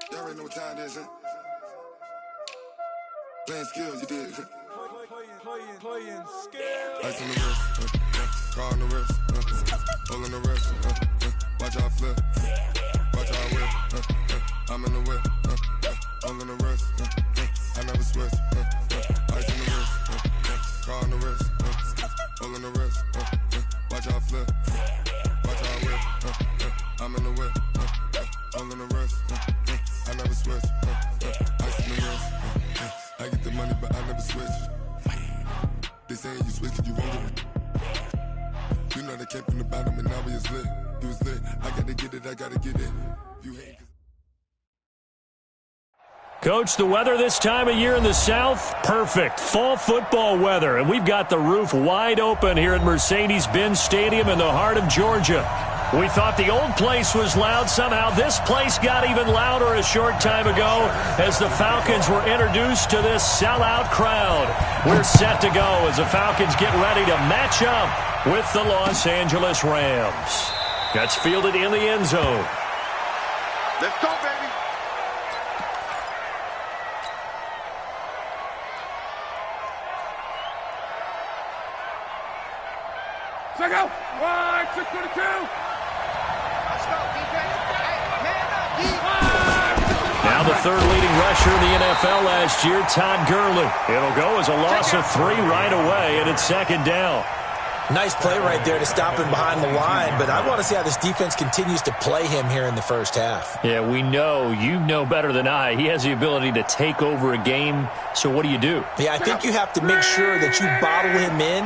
Y'all already know what time it is, huh? Playing skills, you did. Playing skills. Ice on the wrist, car on the wrist, hole in the wrist, watch how I flip, watch how I whip, I'm in the whip, hole in the wrist, I never switch, ice on the wrist, car on the wrist, hole in the wrist, watch how I flip, watch how I whip, I'm in the whip, hole in the wrist, I never switch, ice on the wrist, I get the money but I never switch. They saying you switch 'cause you won't get it. You know they came from the bottom and now we is lit. You was lit. I gotta get it, I gotta get it. You hate. Coach, the weather this time of year in the South, perfect. Fall football weather, and we've got the roof wide open here at Mercedes-Benz Stadium in the heart of Georgia. We thought the old place was loud. Somehow this place got even louder a short time ago as the Falcons were introduced to this sellout crowd. We're set to go as the Falcons get ready to match up with the Los Angeles Rams. That's fielded in the end zone. Let's go, baby. Check out. 622. Now the third leading rusher in the NFL last year, Todd Gurley. It'll go as a loss of 3 right away, and it's second down. Nice play right there to stop him behind the line, but I want to see how this defense continues to play him here in the first half. Yeah, we know. You know better than I. He has the ability to take over a game, so what do you do? Yeah, I think you have to make sure that you bottle him in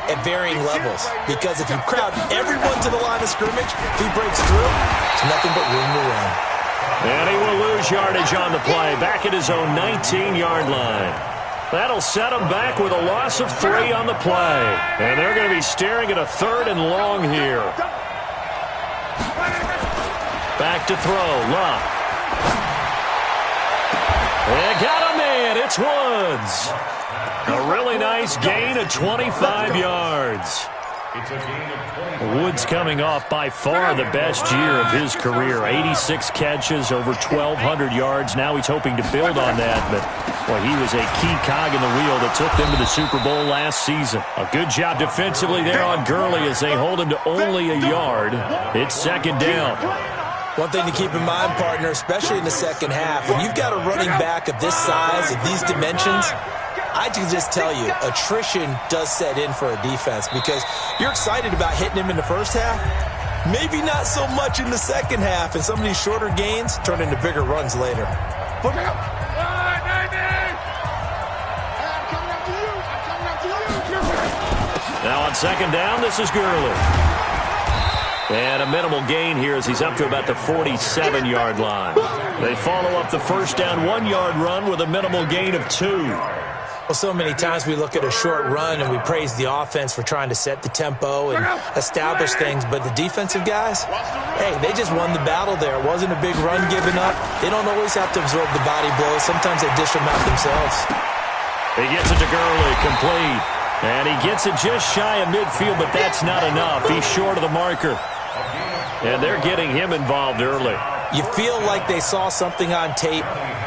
at varying levels, because if you crowd everyone to the line of scrimmage, if he breaks through, there's nothing but room to run. And he will lose yardage on the play, back at his own 19-yard line. That'll set him back with a loss of 3 on the play. And they're going to be staring at a 3rd and long here. Back to throw, Luck. And got him in, it's Woods. A really nice gain of 25 yards. Woods coming off by far the best year of his career. 86 catches, over 1,200 yards. Now he's hoping to build on that, but well, he was a key cog in the wheel that took them to the Super Bowl last season. A good job defensively there on Gurley as they hold him to only a yard. It's second down. One thing to keep in mind, partner, especially in the second half, when you've got a running back of this size, of these dimensions, I can just tell you, attrition does set in for a defense because you're excited about hitting him in the first half. Maybe not so much in the second half, and some of these shorter gains turn into bigger runs later. Now on second down, this is Gurley. And a minimal gain here as he's up to about the 47-yard line. They follow up the first down 1-yard run with a minimal gain of 2. Well, so many times we look at a short run and we praise the offense for trying to set the tempo and establish things, but the defensive guys, hey, they just won the battle there. It wasn't a big run given up. They don't always have to absorb the body blows. Sometimes they dish them out themselves. He gets it to Gurley, complete. And he gets it just shy of midfield, but that's not enough. He's short of the marker. And they're getting him involved early. You feel like they saw something on tape,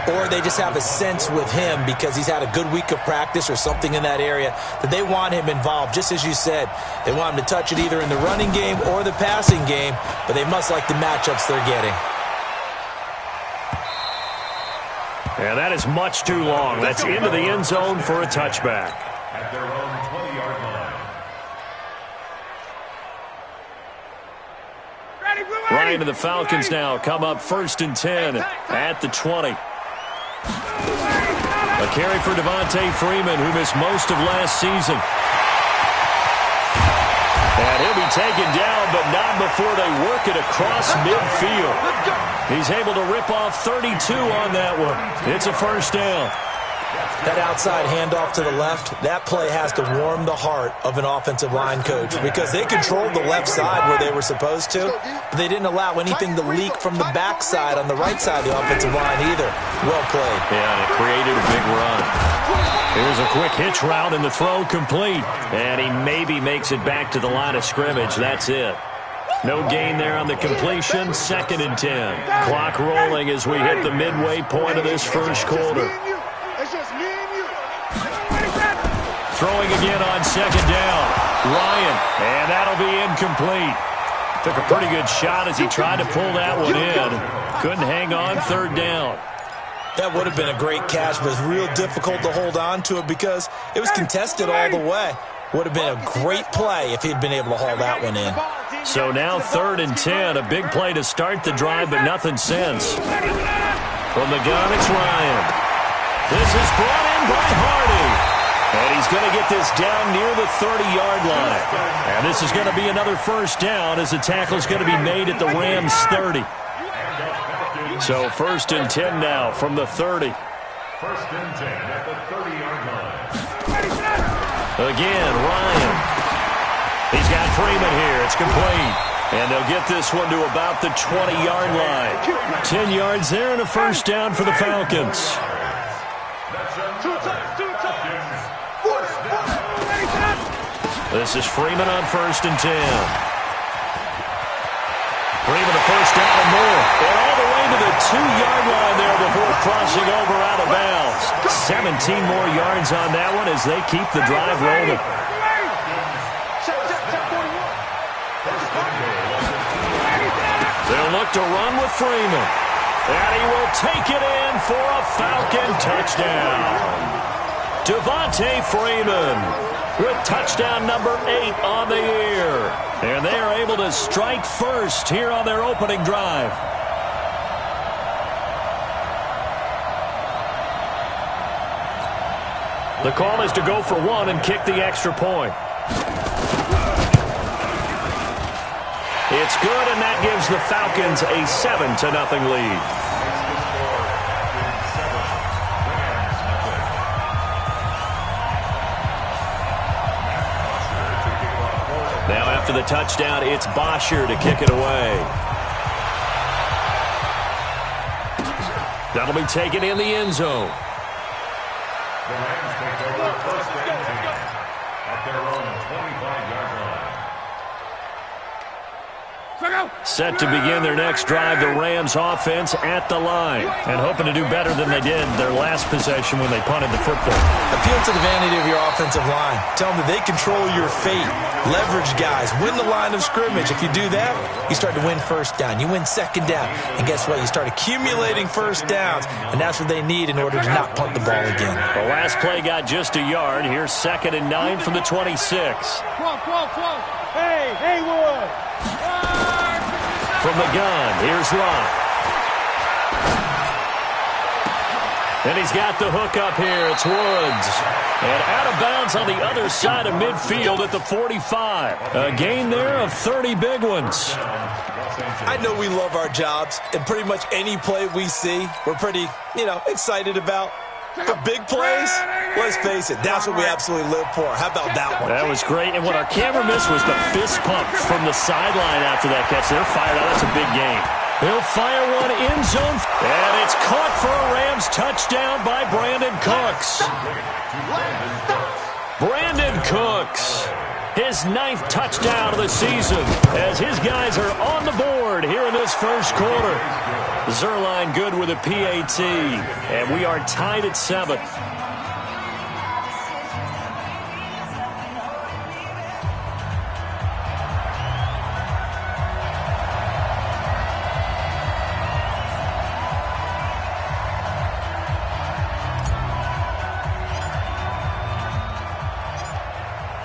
or they just have a sense with him because he's had a good week of practice or something in that area that they want him involved. Just as you said, they want him to touch it either in the running game or the passing game, but they must like the matchups they're getting. And that is much too long. That's into the end zone for a touchback. At their own 20-yard line. Ryan and the Falcons now come up 1st and 10 at the 20. A carry for Devontae Freeman, who missed most of last season. And he'll be taken down, but not before they work it across midfield. He's able to rip off 32 on that one. It's a first down. That outside handoff to the left, that play has to warm the heart of an offensive line coach because they controlled the left side where they were supposed to, but they didn't allow anything to leak from the backside on the right side of the offensive line either. Well played. Yeah, and it created a big run. Here's a quick hitch route and the throw complete. And he maybe makes it back to the line of scrimmage. That's it. No gain there on the completion. 2nd and 10. Clock rolling as we hit the midway point of this first quarter. It's just me and you. Throwing again on 2nd down. Ryan, and that'll be incomplete. Took a pretty good shot as he tried to pull that one in. Couldn't hang on 3rd down. That would have been a great catch, but it's real difficult to hold on to it because it was contested all the way. Would have been a great play if he'd been able to haul that one in. So now 3rd and 10. A big play to start the drive, but nothing since. From the gun, it's Ryan. This is brought in by Hardy. And he's going to get this down near the 30-yard line. And this is going to be another first down as the tackle is going to be made at the Rams' 30. So 1st and 10 now from the 30. 1st and 10 at the 30-yard line. Again, Ryan. He's got Freeman here. It's complete. And they'll get this one to about the 20-yard line. 10 yards there and a first down for the Falcons. This is Freeman on 1st and 10. Freeman a first down and more. And all the way to the 2-yard line there before crossing over out of bounds. 17 more yards on that one as they keep the drive rolling. They'll look to run with Freeman. And he will take it in for a Falcon touchdown. Devontae Freeman with touchdown number 8 on the year. And they are able to strike first here on their opening drive. The call is to go for 1 and kick the extra point. It's good, and that gives the Falcons a 7-0 lead. Now after the touchdown, it's Bosher to kick it away. That'll be taken in the end zone. The Rams take over 1st and 10 at their own 25-yard line. Set to begin their next drive, the Rams offense at the line. And hoping to do better than they did their last possession when they punted the football. Appeal to the vanity of your offensive line. Tell them that they control your fate. Leverage guys. Win the line of scrimmage. If you do that, you start to win first down. You win 2nd down. And guess what? You start accumulating first downs. And that's what they need in order to not punt the ball again. The last play got just a yard. Here's 2nd and 9 from the 26. Hey, Haywood. From the gun, here's Lott. And he's got the hook up here. It's Woods. And out of bounds on the other side of midfield at the 45. A gain there of 30 big ones. I know we love our jobs, and pretty much any play we see, we're pretty, excited about. But big plays, let's face it, that's what we absolutely live for. How about that one? That was great, and what our camera missed was the fist pump from the sideline after that catch. They're fired out. That's a big game. He'll fire one end zone, and it's caught for a Rams touchdown by Brandon Cooks. Brandon Cooks, his 9th touchdown of the season, as his guys are on the board here in this first quarter. Zerline good with a PAT, and we are tied at 7.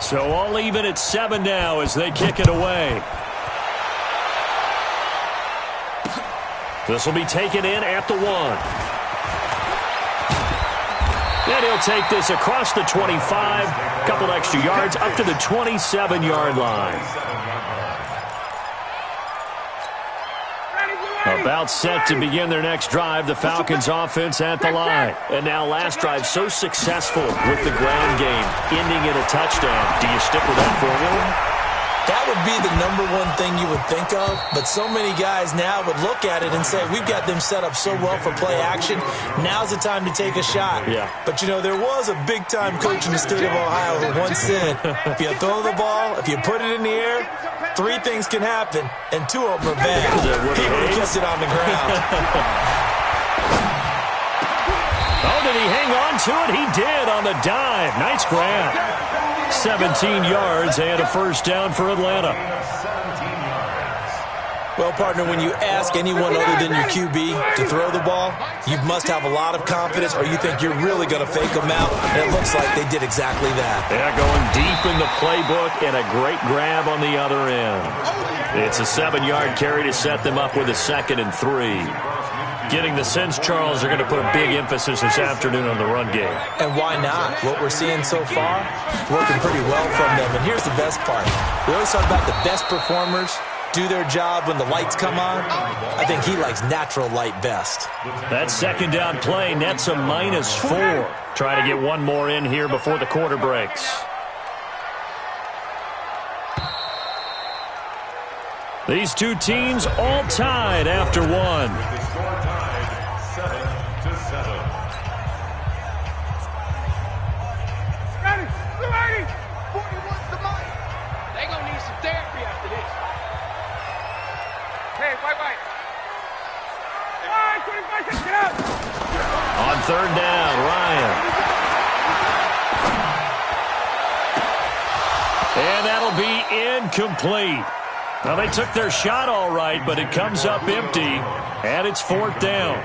So all even at 7 now as they kick it away. This will be taken in at the 1. And he'll take this across the 25. A couple extra yards up to the 27-yard line. About set to begin their next drive, the Falcons offense at the line. And now last drive so successful with the ground game, ending in a touchdown. Do you stick with that formula? That would be the #1 thing you would think of, but so many guys now would look at it and say, we've got them set up so well for play action, now's the time to take a shot. Yeah. But, there was a big-time coach in the state of Ohio who once said, if you throw the ball, if you put it in the air, Three things can happen, and two of them are bad. He would have kept it on the ground. Oh, did he hang on to it? He did on the dive. Nice grab. 17 yards and a first down for Atlanta. Well, partner, when you ask anyone other than your QB to throw the ball, you must have a lot of confidence, or you think you're really going to fake them out, and it looks like they did exactly that. Yeah, going deep in the playbook and a great grab on the other end. It's a 7-yard carry to set them up with a 2nd and 3. Getting the sense, Charles, are going to put a big emphasis this afternoon on the run game. And why not? What we're seeing so far, working pretty well from them. And here's the best part. We always talk about the best performers do their job when the lights come on. I think he likes natural light best. That 2nd down play nets a -4. Trying to get one more in here before the quarter breaks. These two teams all tied after one. Score tied 7-7. Ready, 280. 41's the money. They gonna need some therapy after this. Hey, white. All right, 25 seconds, get out. On 3rd down, Ryan. And that'll be incomplete. Now, they took their shot all right, but it comes up empty, and it's 4th down.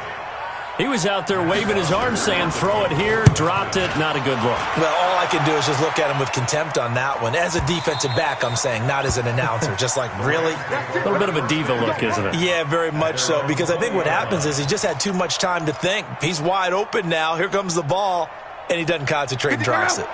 He was out there waving his arms saying, throw it here, dropped it, not a good look. Well, all I can do is just look at him with contempt on that one. As a defensive back, I'm saying, not as an announcer. Just like, really? A little bit of a diva look, isn't it? Yeah, very much so, because I think what happens is he just had too much time to think. He's wide open now. Here comes the ball, and he doesn't concentrate and drops it.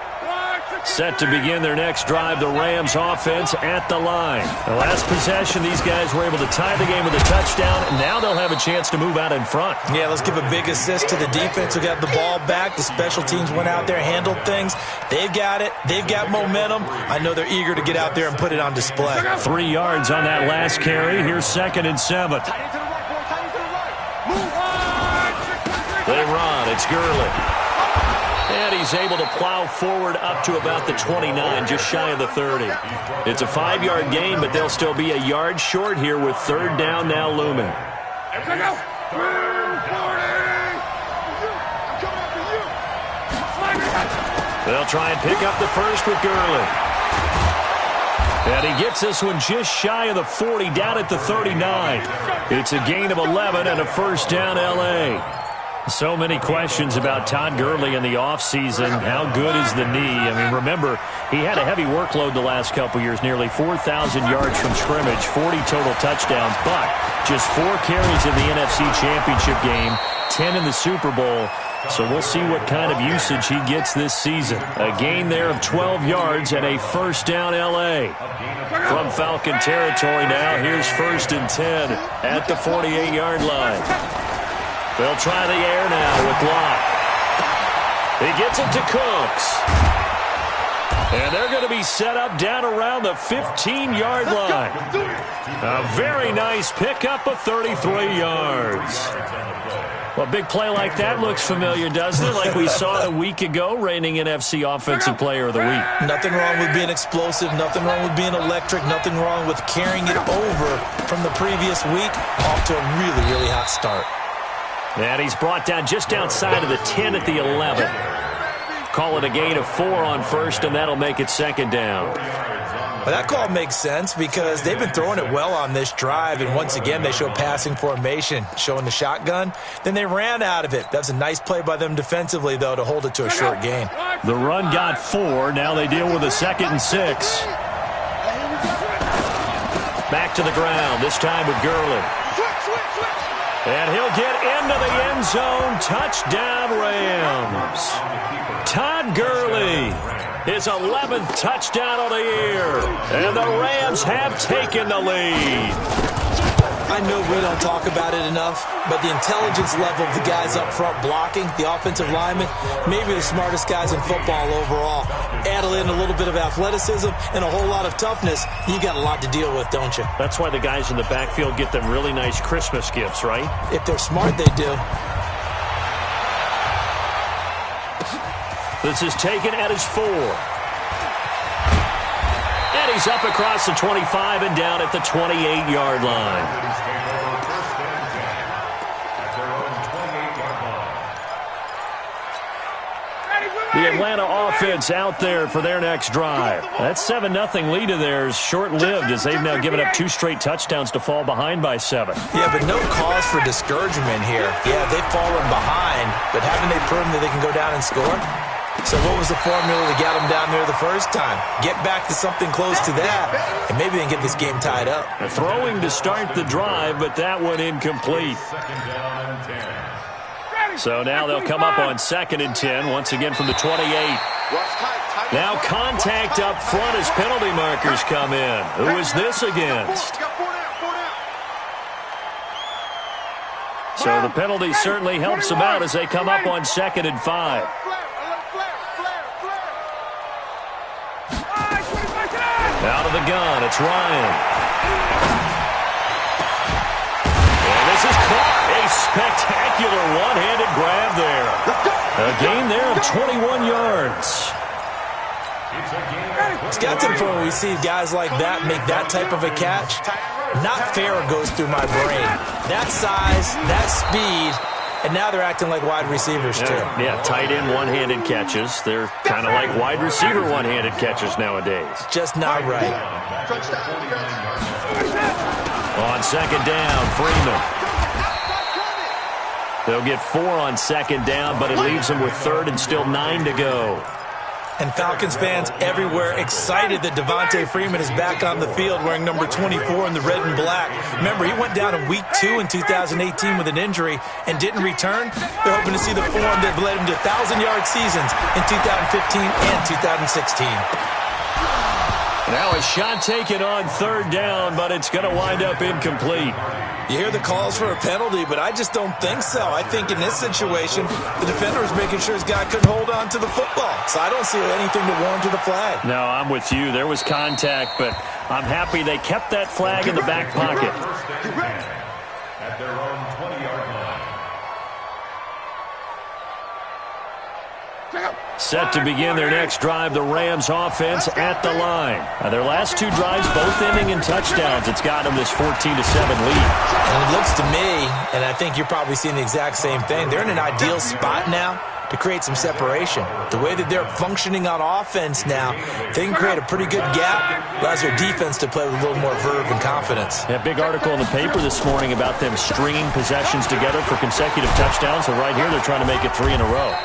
Set to begin their next drive, the Rams offense at the line. The last possession, these guys were able to tie the game with a touchdown, and now they'll have a chance to move out in front. Yeah, let's give a big assist to the defense who got the ball back. The special teams went out there, handled things. They've got it. They've got momentum. I know they're eager to get out there and put it on display. 3 yards on that last carry. Here's 2nd and 7. They run. It's Gurley. And he's able to plow forward up to about the 29, just shy of the 30. It's a 5-yard gain, but they'll still be a yard short here with 3rd down now looming. They'll try and pick up the first with Gurley. And he gets this one just shy of the 40, down at the 39. It's a gain of 11 and a first down L.A. So many questions about Todd Gurley in the offseason. How good is the knee? I mean, remember, he had a heavy workload the last couple years, nearly 4,000 yards from scrimmage, 40 total touchdowns, but just 4 carries in the NFC Championship game, 10 in the Super Bowl. So we'll see what kind of usage he gets this season. A gain there of 12 yards and a first down L.A. From Falcon territory now, here's 1st and 10 at the 48-yard line. They'll try the air now with Locke. He gets it to Cooks. And they're going to be set up down around the 15-yard line. A very nice pickup of 33 yards. Well, a big play like that looks familiar, doesn't it? Like we saw it a week ago, reigning NFC Offensive Player of the Week. Nothing wrong with being explosive. Nothing wrong with being electric. Nothing wrong with carrying it over from the previous week off to a really, really hot start. And he's brought down just outside of the 10 at the 11. Call it a gain of 4 on first, and that'll make it 2nd down. Well, that call makes sense because they've been throwing it well on this drive, and once again they show passing formation, showing the shotgun. Then they ran out of it. That's a nice play by them defensively, though, to hold it to a short gain. The run got 4. Now they deal with a 2nd and 6. Back to the ground, this time with Gurley. And he'll get into the end zone. Touchdown, Rams. Todd Gurley, his 11th touchdown of the year. And the Rams have taken the lead. I know we don't talk about it enough, but the intelligence level of the guys up front blocking, the offensive linemen, maybe the smartest guys in football overall. Add in a little bit of athleticism and a whole lot of toughness, you got a lot to deal with, don't you? That's why the guys in the backfield get them really nice Christmas gifts, right? If they're smart, they do. This is taken at his 4. And he's up across the 25 and down at the 28-yard line. The Atlanta offense out there for their next drive. That 7-0 lead of theirs short-lived as they've now given up 2 straight touchdowns to fall behind by 7. Yeah, but no cause for discouragement here. Yeah, they've fallen behind, but haven't they proven that they can go down and score? So what was the formula that got them down there the first time? Get back to something close to that, and maybe they can get this game tied up. Throwing to start the drive, but that one incomplete. So now they'll come up on 2nd and 10, once again from the 28. Now contact up front as penalty markers come in. Who is this against? So the penalty certainly helps them out as they come up on 2nd and 5. Out of the gun, it's Ryan. And this is caught. A spectacular one-handed grab there. A gain there of 21 yards. It's got to the point where we see guys like that make that type of a catch. Not fair goes through my brain. That size, that speed, and now they're acting like wide receivers too. Yeah, tight end one-handed catches. They're kind of like wide receiver one-handed catches nowadays. Just not right. On 2nd down, Freeman. They'll get 4 on 2nd down, but it leaves them with 3rd and still 9 to go. And Falcons fans everywhere excited that Devontae Freeman is back on the field wearing number 24 in the red and black. Remember, he went down in week 2 in 2018 with an injury and didn't return. They're hoping to see the form that led him to 1,000-yard seasons in 2015 and 2016. Now a shot taken on 3rd down, but it's going to wind up incomplete. You hear the calls for a penalty, but I just don't think so. I think in this situation, the defender was making sure his guy couldn't hold on to the football. So I don't see anything to warrant the flag. No, I'm with you. There was contact, but I'm happy they kept that flag in the back pocket. At their own 20-yard line. Set to begin their next drive, the Rams offense at the line. Now, their last 2 drives, both ending in touchdowns. It's got them this 14-7 lead. And it looks to me, and I think you're probably seeing the exact same thing, they're in an ideal spot now to create some separation. The way that they're functioning on offense now, they can create a pretty good gap, allows their defense to play with a little more verve and confidence. That big article in the paper this morning about them stringing possessions together for consecutive touchdowns. So right here, they're trying to make it 3 in a row.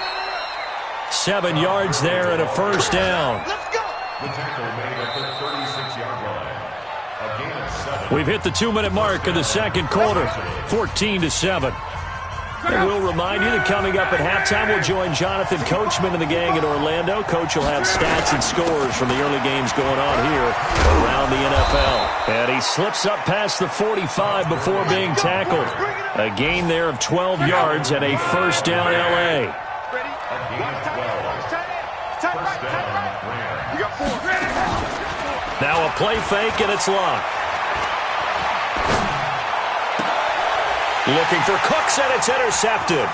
7 yards there and a 1st down. The tackle made at the 36-yard line. A gain of 7. We've hit the 2-minute mark of the 2nd quarter, 14-7. And we'll remind you that coming up at halftime, we'll join Jonathan Coachman and the gang in Orlando. Coach will have stats and scores from the early games going on here around the NFL. And he slips up past the 45 before being tackled. A gain there of 12 yards and a 1st down L.A. Now a play fake, and it's locked. Looking for Cooks, and it's intercepted.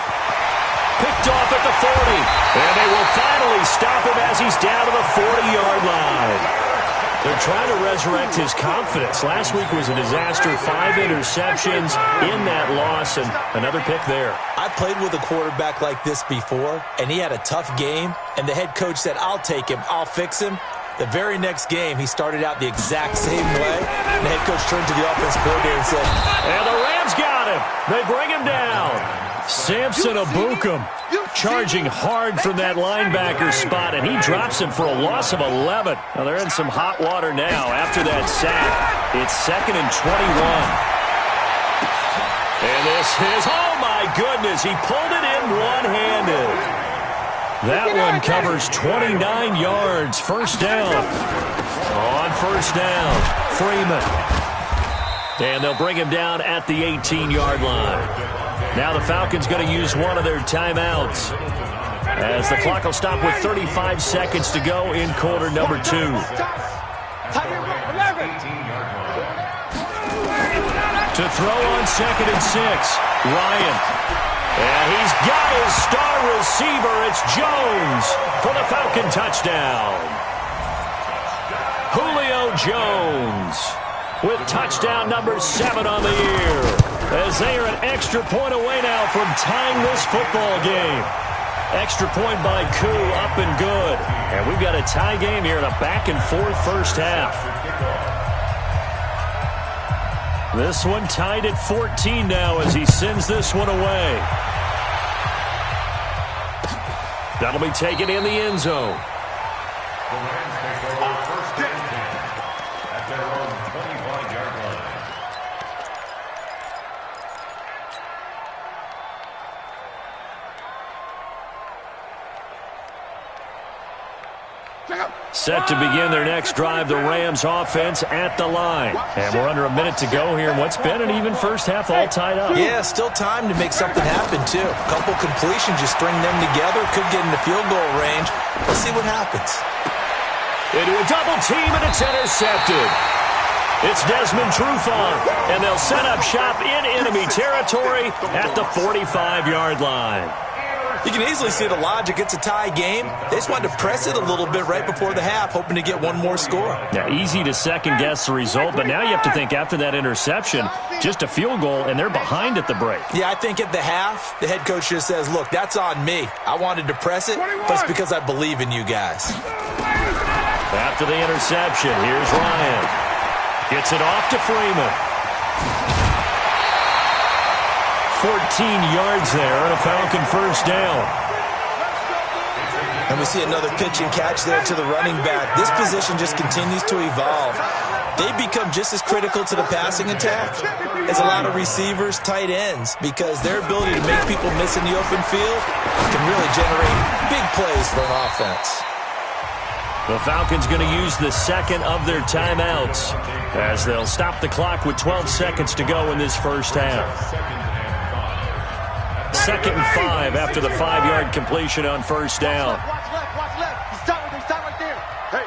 Picked off at the 40. And they will finally stop him as he's down to the 40-yard line. They're trying to resurrect his confidence. Last week was a disaster. 5 interceptions in that loss, and another pick there. I played with a quarterback like this before, and he had a tough game, and the head coach said, I'll take him, I'll fix him. The very next game, he started out the exact same way, and the head coach turned to the offensive coordinator and said, and the Rams got him. They bring him down. Samson Abukum charging hard from that linebacker spot, and he drops him for a loss of 11. Now they're in some hot water now after that sack. It's 2nd and 21. And this is, oh my goodness, he pulled it in one-handed. That one covers 29 yards. 1st down. On 1st down, Freeman. And they'll bring him down at the 18-yard line. Now the Falcons going to use one of their timeouts, as the clock will stop with 35 seconds to go in quarter number 2. To throw on 2nd and 6, Ryan. And he's got his star receiver. It's Jones for the Falcon touchdown. Julio Jones with touchdown number 7 on the year, as they are an extra point away now from tying this football game. Extra point by Koo, up and good. And we've got a tie game here in a back-and-forth first half. This one tied at 14 now as he sends this one away. That'll be taken in the end zone. The Rams take over first and 10 at their own 25-yard line. Set to begin their next drive, the Rams offense at the line. And we're under a minute to go here in what's been an even first half, all tied up. Yeah, still time to make something happen, too. A couple completions, you string them together, could get into field goal range. Let's see what happens. Into a double team, and it's intercepted. It's Desmond Trufant, and they'll set up shop in enemy territory at the 45-yard line. You can easily see the logic. It's a tie game. They just wanted to press it a little bit right before the half, hoping to get one more score. Now, easy to second-guess the result, but now you have to think after that interception, just a field goal, and they're behind at the break. Yeah, I think at the half, the head coach just says, look, that's on me. I wanted to press it, but it's because I believe in you guys. After the interception, here's Ryan. Gets it off to Freeman. 14 yards there and a Falcon first down. And we see another pitch and catch there to the running back. This position just continues to evolve. They become just as critical to the passing attack as a lot of receivers, tight ends, because their ability to make people miss in the open field can really generate big plays for an offense. The Falcons going to use the second of their timeouts as they'll stop the clock with 12 seconds to go in this first half. 2nd and 5 after the 5-yard completion on first down. Watch left. He's top right there. Hey.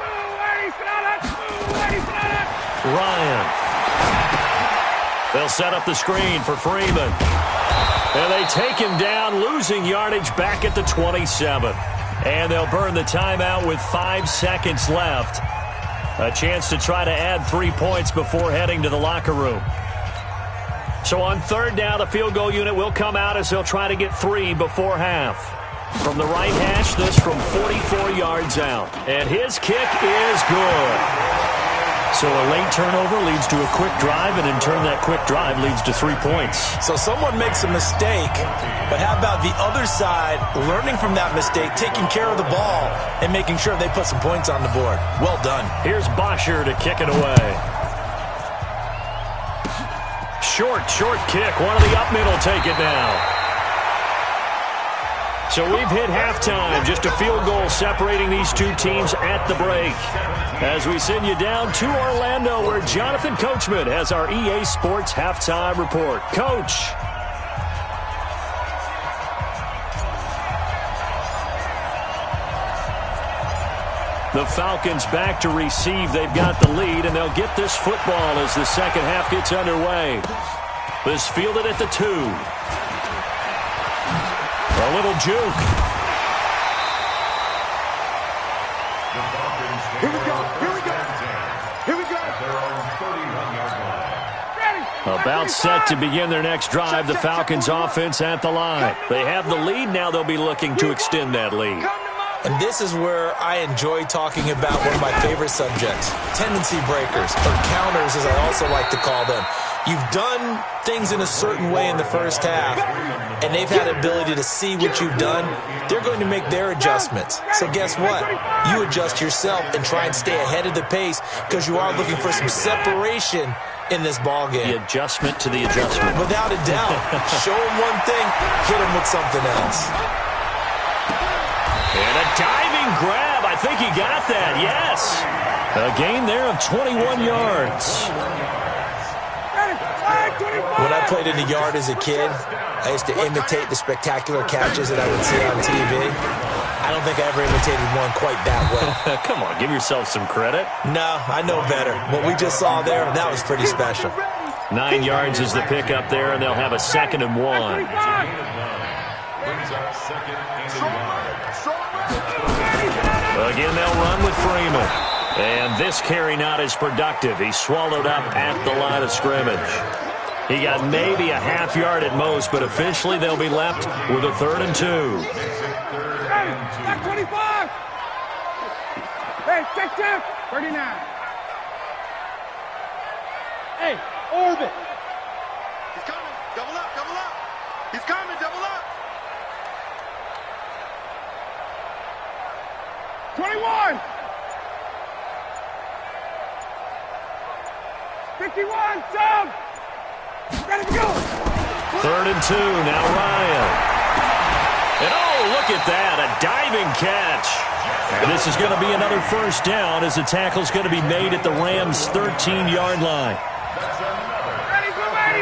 Ryan. They'll set up the screen for Freeman. And they take him down, losing yardage back at the 27. And they'll burn the timeout with 5 seconds left. A chance to try to add 3 points before heading to the locker room. So on third down, the field goal unit will come out as they'll try to get 3 before half. From the right hash, this from 44 yards out. And his kick is good. So a late turnover leads to a quick drive, and in turn that quick drive leads to 3 points. So someone makes a mistake, but how about the other side learning from that mistake, taking care of the ball, and making sure they put some points on the board? Well done. Here's Bosher to kick it away. Short kick. One of the up middle take it now. So we've hit halftime. Just a field goal separating these two teams at the break. As we send you down to Orlando, where Jonathan Coachman has our EA Sports halftime report. Coach. The Falcons back to receive. They've got the lead, and they'll get this football as the second half gets underway. This fielded at the 2. A little juke. Here we go. About set to begin their next drive, the Falcons offense at the line. They have the lead. Now they'll be looking to extend that lead. And this is where I enjoy talking about one of my favorite subjects, tendency breakers, or counters as I also like to call them. You've done things in a certain way in the first half, and they've had the ability to see what you've done. They're going to make their adjustments. So guess what? You adjust yourself and try and stay ahead of the pace because you are looking for some separation in this ball game. The adjustment to the adjustment. Without a doubt. Show them one thing, hit them with something else. And a diving grab. I think he got that, yes. A gain there of 21 yards. When I played in the yard as a kid, I used to imitate the spectacular catches that I would see on TV. I don't think I ever imitated one quite that well. Come on, give yourself some credit. No, I know better. What we just saw there, that was pretty special. 9 yards is the pickup there, and they'll have a 2nd and 1. Again, they'll run with Freeman. And this carry not as productive. He swallowed up at the line of scrimmage. He got maybe a half yard at most, but officially they'll be left with a 3rd and 2. Back 25. Hey, check. 39. Hey, orbit. He's coming. Double up. He's coming. Double up. 21. 51. Jump. Ready to go. 3rd and 2. Now Ryan. And oh, look at that. A diving catch. And this is going to be another first down as the tackle's going to be made at the Rams' 13-yard line.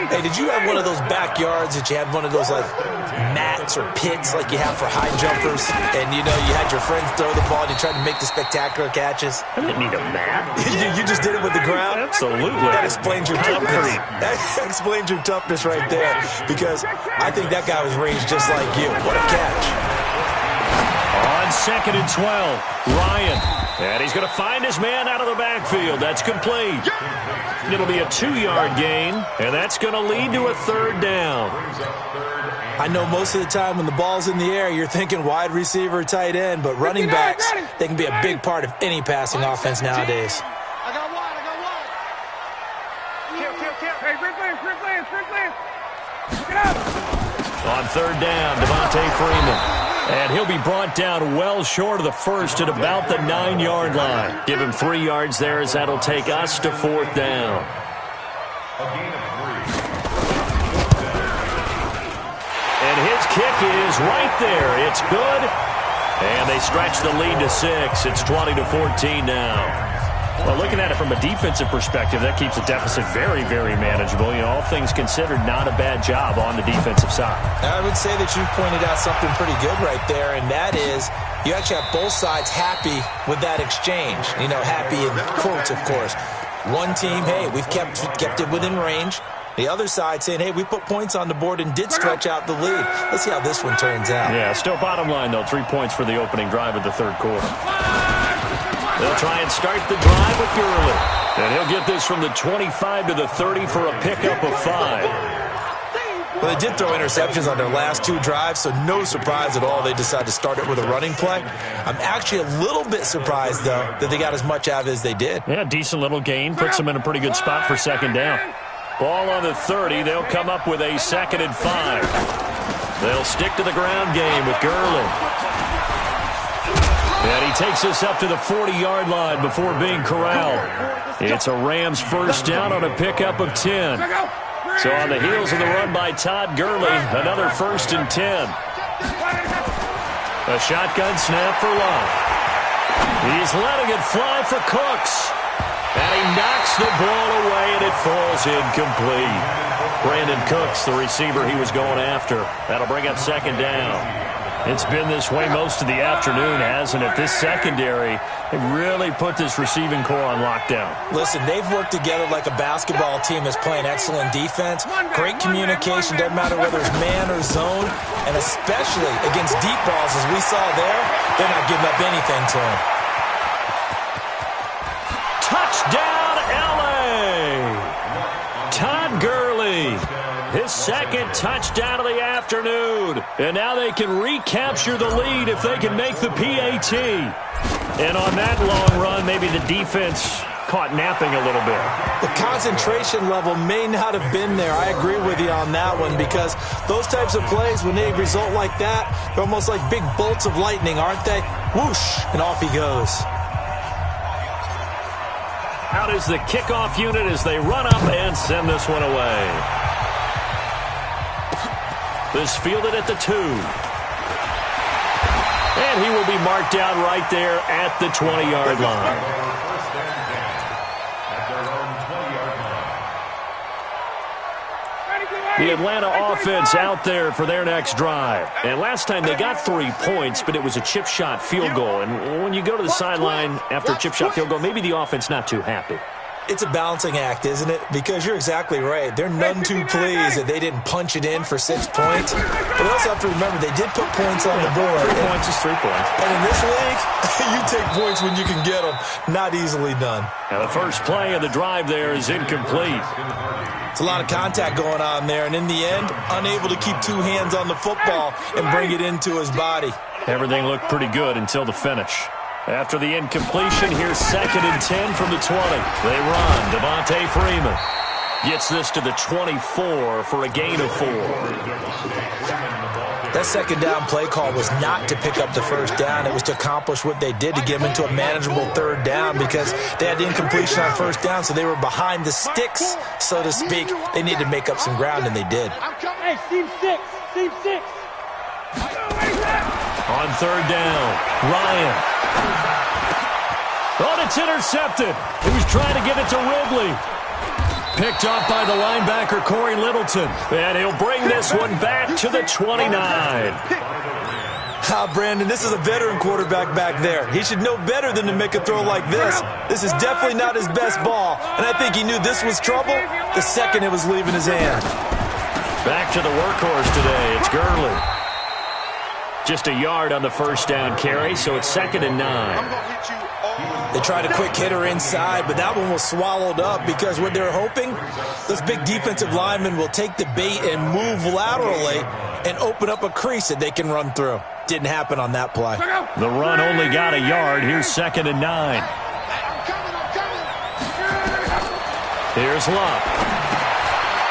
Hey, did you have one of those backyards that you had one of those, like, mats or pits like you have for high jumpers? And, you know, you had your friends throw the ball and you tried to make the spectacular catches? I didn't need a mat. you just did it with the ground? Absolutely. That explains your toughness. That explains your toughness right there. Because I think that guy was raised just like you. What a catch. On 2nd and 12, Ryan. And he's going to find his man out of the backfield. That's complete. It'll be a 2-yard gain, and that's going to lead to a 3rd down. I know most of the time when the ball's in the air, you're thinking wide receiver, tight end, but running backs, they can be a big part of any passing offense nowadays. I got one. Kill. Hey, sprint lane. Get up. On 3rd down, Devontae Freeman. And he'll be brought down well short of the first at about the 9-yard line. Give him 3 yards there as that'll take us to 4th down. A gain of 3. And his kick is right there. It's good. And they stretch the lead to 6. It's 20-14 now. Well, looking at it from a defensive perspective, that keeps the deficit very, very manageable. You know, all things considered, not a bad job on the defensive side. I would say that you've pointed out something pretty good right there, and that is you actually have both sides happy with that exchange. You know, happy in quotes, of course. One team, hey, we've kept it within range. The other side saying, hey, we put points on the board and did stretch out the lead. Let's see how this one turns out. Yeah, still bottom line, though, 3 points for the opening drive of the 3rd quarter. They'll try and start the drive with Gurley. And he'll get this from the 25 to the 30 for a pickup of 5. Well, they did throw interceptions on their last 2 drives, so no surprise at all they decided to start it with a running play. I'm actually a little bit surprised, though, that they got as much out of it as they did. Yeah, decent little gain. Puts them in a pretty good spot for 2nd down. Ball on the 30. They'll come up with a 2nd and 5. They'll stick to the ground game with Gurley. And he takes us up to the 40-yard line before being corralled. It's a Rams first down on a pickup of 10. So on the heels of the run by Todd Gurley, another 1st and 10. A shotgun snap for Love. He's letting it fly for Cooks. And he knocks the ball away, and it falls incomplete. Brandon Cooks, the receiver he was going after. That'll bring up 2nd down. It's been this way most of the afternoon, hasn't it? This secondary, they really put this receiving core on lockdown. Listen, they've worked together like a basketball team that's playing excellent defense. Great communication, doesn't matter whether it's man or zone. And especially against deep balls, as we saw there, they're not giving up anything to him. Touchdown, L.A. Todd Gurley. His 2nd touchdown of the afternoon. And now they can recapture the lead if they can make the PAT. And on that long run, maybe the defense caught napping a little bit. The concentration level may not have been there. I agree with you on that one because those types of plays, when they result like that, they're almost like big bolts of lightning, aren't they? Whoosh, and off he goes. Out is the kickoff unit as they run up and send this one away. This fielded at the 2. And he will be marked down right there at the 20-yard line. First and 10 at their own 20-yard line. The Atlanta offense out there for their next drive. And last time they got 3 points, but it was a chip shot field goal. And when you go to the sideline after a chip shot field goal, maybe the offense not too happy. It's a balancing act, isn't it? Because you're exactly right. They're none too pleased that they didn't punch it in for 6 points. But they also have to remember they did put points on the board. 3 points is 3 points. And in this league, you take points when you can get them. Not easily done. Now the first play of the drive there is incomplete. It's a lot of contact going on there. And in the end, unable to keep 2 hands on the football and bring it into his body. Everything looked pretty good until the finish. After the incompletion, here's 2nd and 10 from the 20. They run. Devontae Freeman gets this to the 24 for a gain of 4. That second down play call was not to pick up the first down. It was to accomplish what they did to get them into a manageable 3rd down because they had the incompletion on 1st down, so they were behind the sticks, so to speak. They needed to make up some ground, and they did. Hey, team 6. Team 6. On 3rd down, Ryan. Oh, it's intercepted. He was trying to get it to Ridley. Picked off by the linebacker, Corey Littleton. And he'll bring this one back to the 29. Brandon, this is a veteran quarterback back there. He should know better than to make a throw like this. This is definitely not his best ball. And I think he knew this was trouble the second it was leaving his hand. Back to the workhorse today. It's Gurley. Just a yard on the first down carry, so it's 2nd and 9. They tried a quick hitter inside, but that one was swallowed up because what they're hoping, those big defensive linemen will take the bait and move laterally and open up a crease that they can run through. Didn't happen on that play. The run only got a yard. Here's 2nd and 9. Here's Love.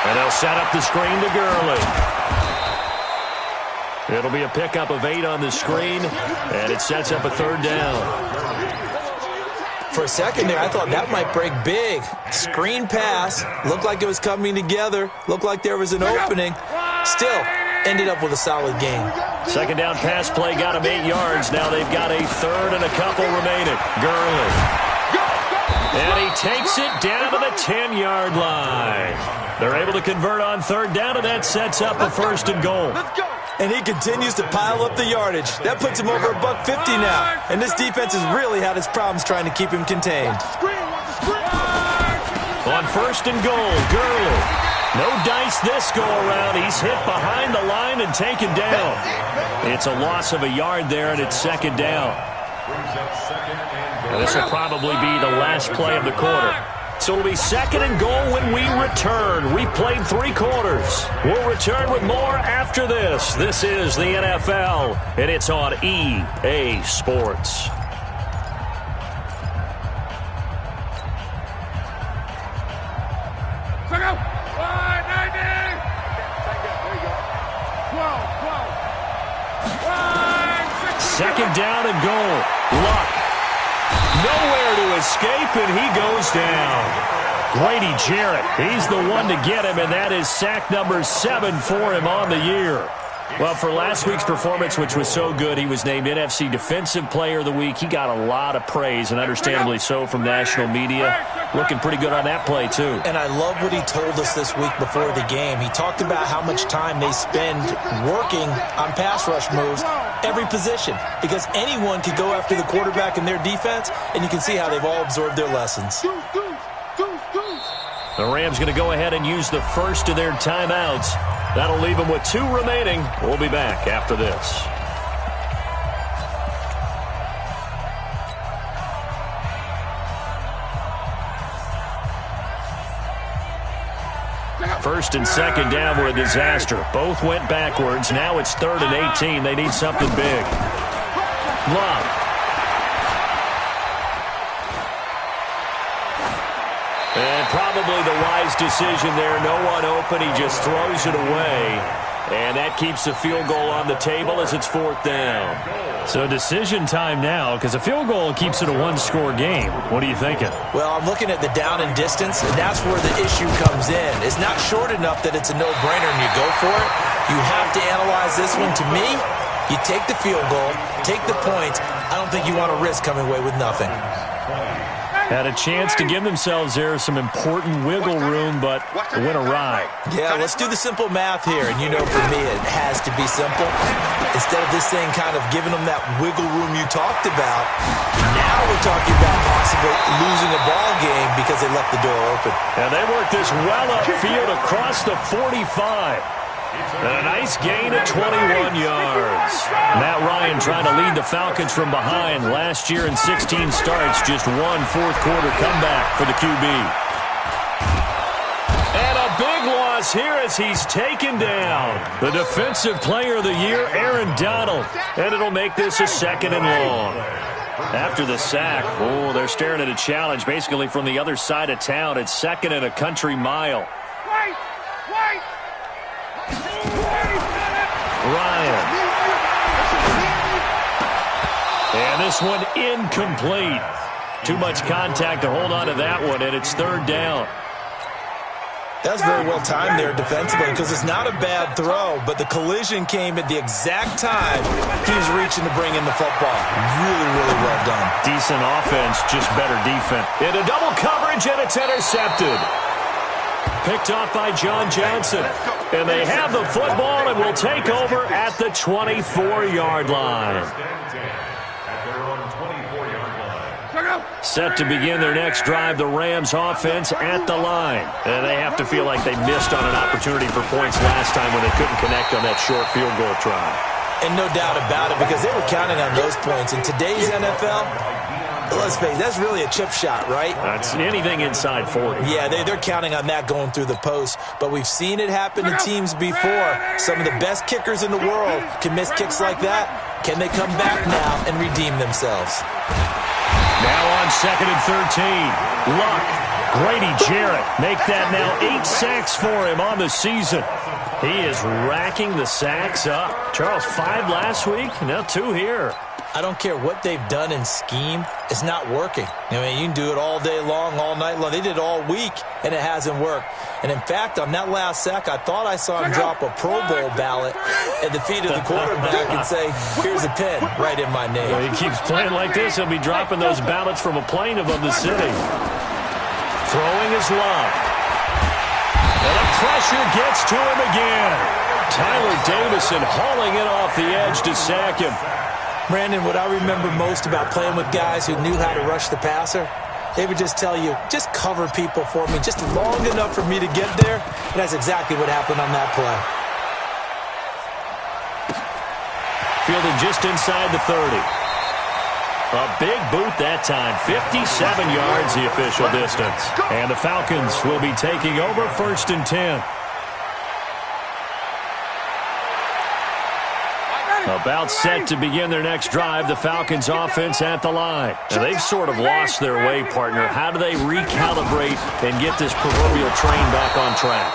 And they'll set up the screen to Gurley. It'll be a pickup of 8 on the screen, and it sets up a 3rd down. For a second there, I thought that might break big. Screen pass. Looked like it was coming together. Looked like there was an opening. Still, ended up with a solid game. 2nd down pass play got him 8 yards. Now they've got a 3rd and a couple remaining. Gurley. And he takes it down to the 10-yard line. They're able to convert on 3rd down, and that sets up a 1st and goal. And he continues to pile up the yardage. That puts him over $150 now. And this defense has really had its problems trying to keep him contained. On 1st and goal, Gurley. No dice this go-around. He's hit behind the line and taken down. It's a loss of a yard there, and it's 2nd down. This will probably be the last play of the quarter. So it'll be 2nd and goal when we return. We've played 3 quarters. We'll return with more after this. This is the NFL, and it's on EA Sports. Second down and goal. Luck. Nowhere to escape, and he goes down. Grady Jarrett, he's the one to get him, and that is sack number 7 for him on the year. Well, for last week's performance, which was so good, he was named NFC Defensive Player of the Week. He got a lot of praise, and understandably so, from national media. Looking pretty good on that play, too. And I love what he told us this week before the game. He talked about how much time they spend working on pass rush moves, every position, because anyone could go after the quarterback in their defense, and you can see how they've all absorbed their lessons. The Rams going to go ahead and use the first of their timeouts. That'll leave them with 2 remaining. We'll be back after this. First and 2nd down were a disaster. Both went backwards. Now it's 3rd and 18. They need something big. Love. And probably the wise decision there. No one open. He just throws it away. And that keeps the field goal on the table as it's 4th down. So decision time now, because a field goal keeps it a 1-score game. What are you thinking? Well, I'm looking at the down and distance, and that's where the issue comes in. It's not short enough that it's a no-brainer and you go for it. You have to analyze this one. To me, you take the field goal, take the points. I don't think you want to risk coming away with nothing. Had a chance to give themselves there some important wiggle room, but it went awry. Yeah, let's do the simple math here. And you know, for me, it has to be simple. Instead of this thing kind of giving them that wiggle room you talked about, now we're talking about possibly losing a ball game because they left the door open. And they worked this well upfield across the 45. And a nice gain at 21 yards. Matt Ryan trying to lead the Falcons from behind. Last year in 16 starts, just one fourth-quarter comeback for the QB. And a big loss here as he's taken down. The Defensive Player of the Year, Aaron Donald. And it'll make this a 2nd and long. After the sack, they're staring at a challenge basically from the other side of town. It's 2nd and a country mile. Ryan. And this one incomplete. Too much contact to hold on to that one, and it's 3rd down. That's very well timed there defensively because it's not a bad throw, but the collision came at the exact time he was reaching to bring in the football. Really, really well done. Decent offense, just better defense. Into double coverage, and it's intercepted. Picked off by John Johnson. And they have the football and will take over at the 24-yard line. Set to begin their next drive, the Rams offense at the line. And they have to feel like they missed on an opportunity for points last time when they couldn't connect on that short field goal try. And no doubt about it, because they were counting on those points. In today's NFL, let's face it, that's really a chip shot, right? That's anything inside 40. Yeah, they're counting on that going through the post. But we've seen it happen to teams before. Some of the best kickers in the world can miss kicks like that. Can they come back now and redeem themselves? Now on 2nd and 13. Luck, Grady Jarrett make that now 8 sacks for him on the season. He is racking the sacks up. Charles, 5 last week, now 2 here. I don't care what they've done in scheme. It's not working. I mean, you can do it all day long, all night long. They did it all week, and it hasn't worked. And, in fact, on that last sack, I thought I saw him drop a Pro Bowl ballot at the feet of the quarterback and say, here's a pen right in my name. Well, he keeps playing like this, he'll be dropping those ballots from a plane above the city. Throwing his Love. And the pressure gets to him again. Tyler Davison hauling it off the edge to sack him. Brandon, what I remember most about playing with guys who knew how to rush the passer, they would just tell you, just cover people for me just long enough for me to get there. And that's exactly what happened on that play. Fielded just inside the 30. A big boot that time. 57 yards the official distance. And the Falcons will be taking over 1st and 10. About set to begin their next drive, the Falcons offense at the line. And they've sort of lost their way, partner. How do they recalibrate and get this proverbial train back on track?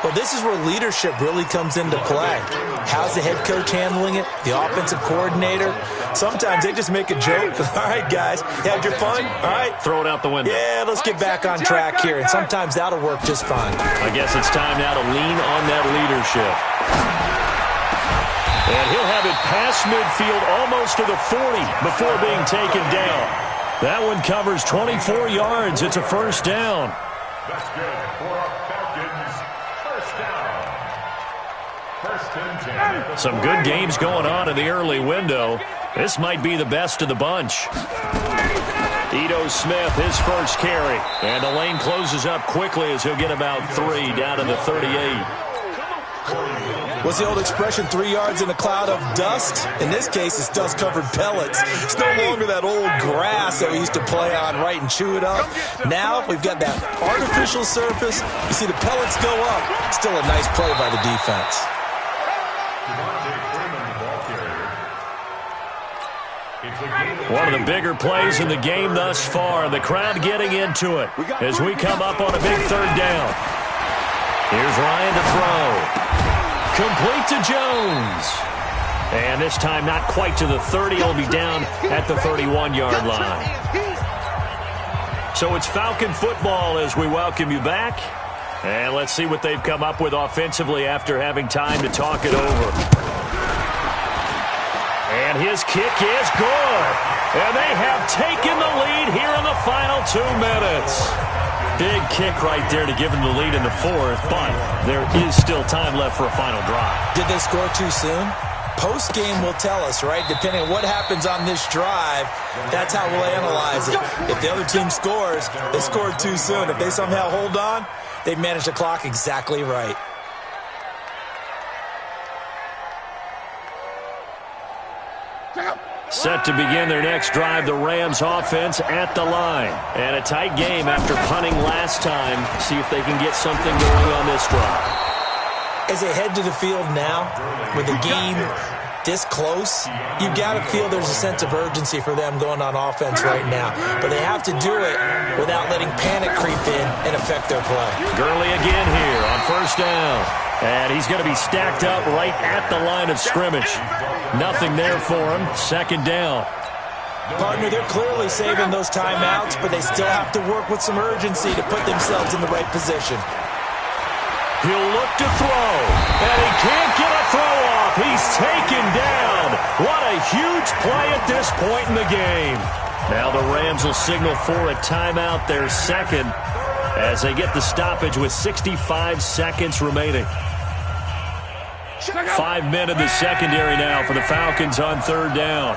Well, this is where leadership really comes into play. How's the head coach handling it? The offensive coordinator? Sometimes they just make a joke. All right, guys, you had your fun? All right. Throw it out the window. Yeah, let's get back on track here. And sometimes that'll work just fine. I guess it's time now to lean on that leadership. And he'll have it past midfield almost to the 40 before being taken down. That one covers 24 yards. It's a 1st down. That's good for a Falcons 1st down. 1st and 10. Some good games going on in the early window. This might be the best of the bunch. Ito Smith, his first carry. And the lane closes up quickly as he'll get about 3 down to the 38. What's the old expression, 3 yards in a cloud of dust? In this case, it's dust-covered pellets. It's no longer that old grass that we used to play on, right, and chew it up. Now we've got that artificial surface. You see the pellets go up. Still a nice play by the defense. One of the bigger plays in the game thus far. The crowd getting into it as we come up on a big 3rd down. Here's Ryan to throw. Complete to Jones. And this time not quite to the 30. He'll be down at the 31-yard line. So it's Falcon football as we welcome you back. And let's see what they've come up with offensively after having time to talk it over. And his kick is good. And they have taken the lead here in the final 2 minutes. Big kick right there to give them the lead in the fourth, but there is still time left for a final drive. Did they score too soon? Post-game will tell us, right? Depending on what happens on this drive, that's how we'll analyze it. If the other team scores, they scored too soon. If they somehow hold on, they've managed the clock exactly right. Set to begin their next drive, the Rams offense at the line. And a tight game after punting last time. See if they can get something going on this drive. As they head to the field now, with the game this close, you've got to feel there's a sense of urgency for them going on offense right now. But they have to do it without letting panic creep in and affect their play. Gurley again here on first down. And he's going to be stacked up right at the line of scrimmage. Nothing there for him. Second down. Partner, they're clearly saving those timeouts, but they still have to work with some urgency to put themselves in the right position. He'll look to throw, and he can't get a throw off. He's taken down. What a huge play at this point in the game. Now the Rams will signal for a timeout, their second, as they get the stoppage with 65 seconds remaining. 5 men in the secondary now for the Falcons on third down.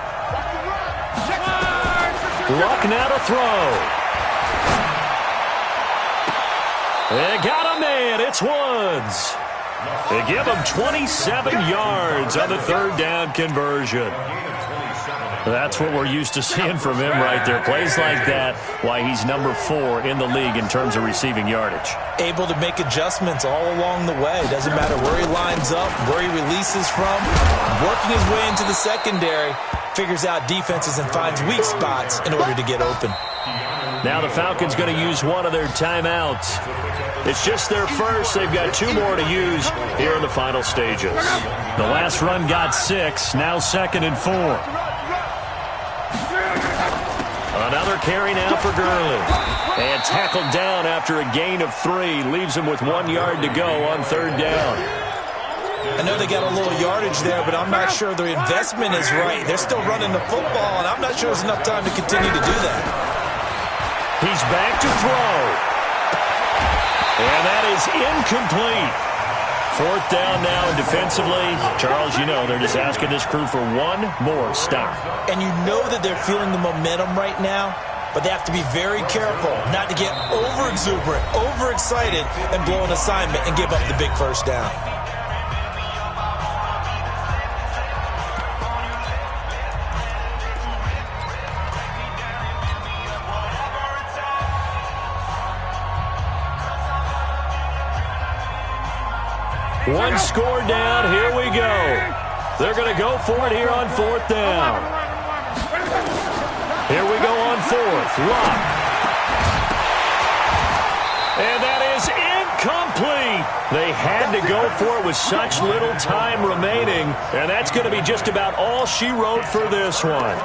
Luck now to throw. They got a man. It's Woods. They give him 27 yards on the third down conversion. That's what we're used to seeing from him right there. Plays like that, why he's number 4 in the league in terms of receiving yardage. Able to make adjustments all along the way. Doesn't matter where he lines up, where he releases from. Working his way into the secondary, figures out defenses and finds weak spots in order to get open. Now the Falcons going to use one of their timeouts. It's just their first. They've got 2 more to use here in the final stages. The last run got 6. Now 2nd and 4. Another carry now for Gurley. And tackled down after a gain of 3. Leaves him with 1 yard to go on third down. I know they got a little yardage there, but I'm not sure the investment is right. They're still running the football, and I'm not sure there's enough time to continue to do that. He's back to throw. And that is incomplete. Fourth down now, and defensively, Charles, you know, they're just asking this crew for one more stop. And you know that they're feeling the momentum right now, but they have to be very careful not to get over-exuberant, overexcited, and blow an assignment and give up the big first down. One score down. Here we go. They're going to go for it here on fourth down. Here we go on fourth. Lock. And that is incomplete. They had to go for it with such little time remaining. And that's going to be just about all she wrote for this one.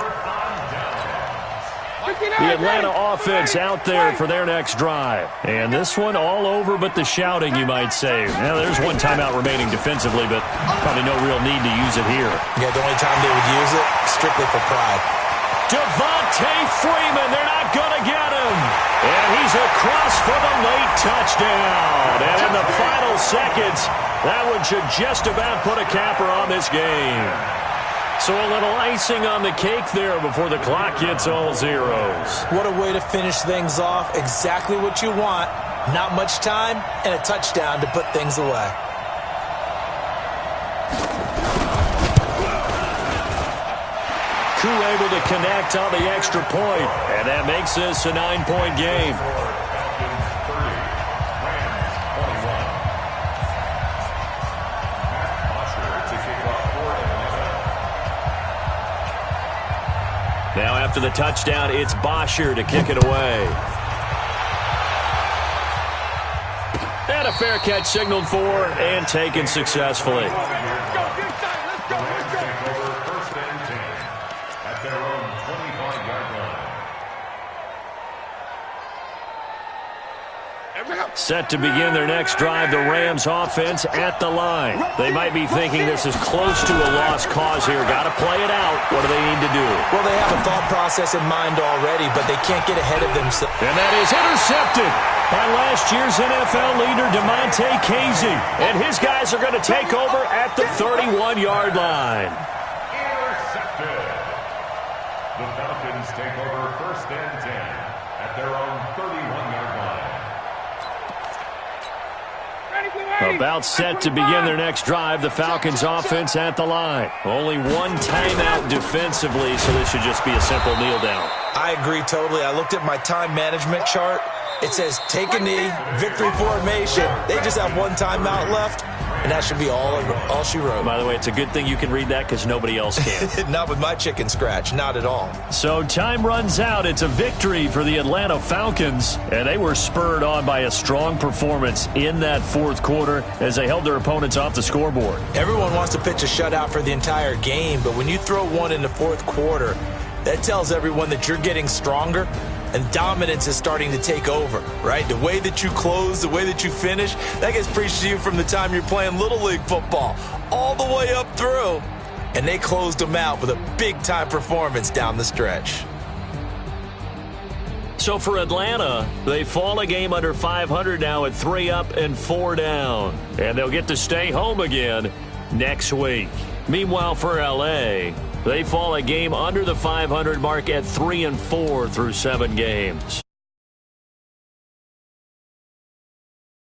The Atlanta offense out there for their next drive. And this one all over but the shouting, you might say. Now, there's one timeout remaining defensively, but probably no real need to use it here. Yeah, the only time they would use it, strictly for pride. Devontae Freeman, they're not going to get him. And he's across for the late touchdown. And in the final seconds, that one should just about put a capper on this game. So a little icing on the cake there before the clock hits all zeros. What a way to finish things off. Exactly what you want. Not much time and a touchdown to put things away. Crew able to connect on the extra point, and that makes this a 9-point game. Now after the touchdown, it's Bosher to kick it away. And a fair catch signaled for and taken successfully. Set to begin their next drive, the Rams offense at the line. They might be thinking this is close to a lost cause here. Got to play it out. What do they need to do? Well, they have a thought process in mind already, but they can't get ahead of themselves. And that is intercepted by last year's NFL leader, DeMonte Casey. And his guys are going to take over at the 31-yard line. Intercepted. The Falcons take over 1st and 10 at their own 31-yard line. About set to begin their next drive, the Falcons offense at the line. Only one timeout defensively, so this should just be a simple kneel down. I agree totally. I looked at my time management chart. It says take a knee, victory formation. They just have one timeout left, and that should be all she wrote. By the way, it's a good thing you can read that because nobody else can. Not with my chicken scratch, not at all. So time runs out. It's a victory for the Atlanta Falcons, and they were spurred on by a strong performance in that fourth quarter as they held their opponents off the scoreboard. Everyone wants to pitch a shutout for the entire game, but when you throw one in the fourth quarter, that tells everyone that you're getting stronger and dominance is starting to take over, right? The way that you close, the way that you finish, that gets preached to you from the time you're playing Little League football all the way up through. And they closed them out with a big-time performance down the stretch. So for Atlanta, they fall a game under 500 now at 3 up and 4 down. And they'll get to stay home again next week. Meanwhile, for L.A., they fall a game under the 500 mark at 3 and 4 through 7 games.